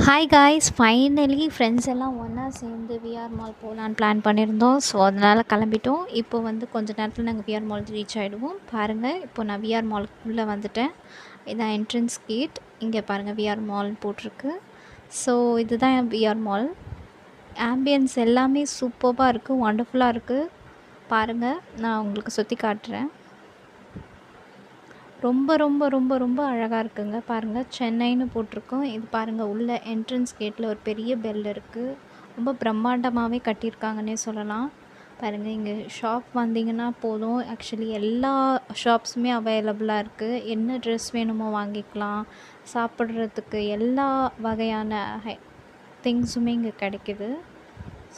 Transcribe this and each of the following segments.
Hi guys, finally friends எல்லாம் ஒன்றா சேர்ந்து விஆர் மால் போகலான்னு பிளான் பண்ணியிருந்தோம். ஸோ அதனால் கிளம்பிட்டோம். இப்போ வந்து கொஞ்ச நேரத்தில் நாங்கள் விஆர் மால் ரீச் ஆகிடுவோம். பாருங்கள், இப்போ நான் விஆர் மாலுக்குள்ளே வந்துட்டேன். இதான் என்ட்ரன்ஸ் கேட். இங்கே பாருங்கள், விஆர் மால் போட்டிருக்கு. ஸோ இதுதான் விஆர் மால். ஆம்பியன்ஸ் எல்லாமே சூப்பராக இருக்குது, ஒண்டர்ஃபுல்லாக இருக்குது. பாருங்கள், நான் உங்களுக்கு சுற்றி காட்டுறேன். ரொம்ப ரொம்ப ரொம்ப ரொம்ப அழகாக இருக்குங்க. பாருங்கள், சென்னைன்னு போட்டிருக்கோம். இது பாருங்கள், உள்ள என்ட்ரன்ஸ் கேட்டில் ஒரு பெரிய பெல் இருக்குது. ரொம்ப பிரம்மாண்டமாகவே கட்டியிருக்காங்கன்னே சொல்லலாம். பாருங்கள், இங்கே ஷாப் வந்தீங்கன்னா போதும். ஆக்சுவலி எல்லா ஷாப்ஸுமே அவைலபிளாக இருக்குது. என்ன ட்ரெஸ் வேணுமோ வாங்கிக்கலாம். சாப்பிட்றதுக்கு எல்லா வகையான திங்ஸுமே இங்கே கிடைக்கிது.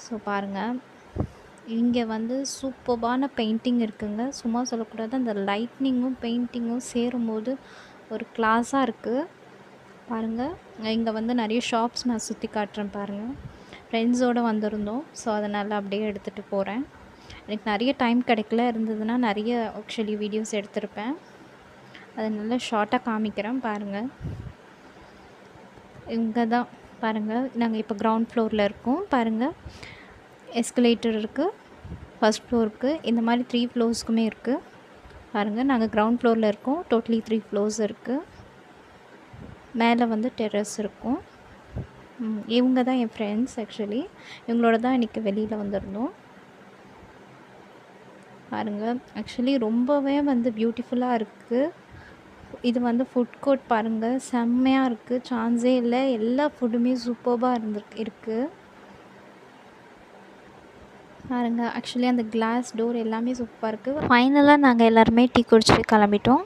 ஸோ பாருங்கள், இங்கே வந்து சூப்பர்பான பெயிண்டிங் இருக்குங்க. சும்மா சொல்லக்கூடாது, அந்த லைட்னிங்கும் பெயிண்டிங்கும் சேரும்போது ஒரு கிளாஸாக இருக்குது. பாருங்கள், இங்கே வந்து நிறைய ஷாப்ஸ் நான் சுற்றி காட்டுறேன். பாருங்கள், ஃப்ரெண்ட்ஸோடு வந்திருந்தோம். ஸோ அதனால் அப்படியே எடுத்துகிட்டு போகிறேன். எனக்கு நிறைய டைம் கிடைக்கல, இருந்ததுன்னா நிறைய ஆக்சுவலி வீடியோஸ் எடுத்திருப்பேன். அதை நல்லா ஷார்ட்டாக காமிக்கிறேன். பாருங்கள், இங்கே தான் பாருங்கள், நாங்கள் இப்போ கிரவுண்ட் ஃப்ளோரில் இருக்கோம். பாருங்கள், எஸ்கலேட்டர் இருக்குது ஃபஸ்ட் ஃப்ளோருக்கு. இந்த மாதிரி 3 ஃப்ளோர்ஸ்க்குமே இருக்குது. பாருங்கள், நாங்கள் கிரவுண்ட் ஃப்ளோரில் இருக்கோம். டோட்டலி 3 ஃப்ளோர்ஸ் இருக்குது. மேலே வந்து டெரஸ் இருக்கும். இவங்க தான் என் ஃப்ரெண்ட்ஸ். ஆக்சுவலி இவங்களோட தான் இன்றைக்கி வெளியில் வந்திருந்தோம். பாருங்கள், ஆக்சுவலி ரொம்பவே வந்து பியூட்டிஃபுல்லாக இருக்குது. இது வந்து ஃபுட் கோர்ட். பாருங்கள், செம்மையாக இருக்குது, சான்ஸே இல்லை. எல்லா ஃபுட்டுமே சூப்பராக இருக்குது. பாருங்கள், ஆக்சுவலி அந்த கிளாஸ் டோர் எல்லாமே சூப்பராக இருக்குது. ஃபைனலாக நாங்கள் எல்லாருமே டீ குடிச்சிட்டு கிளம்பிட்டோம்.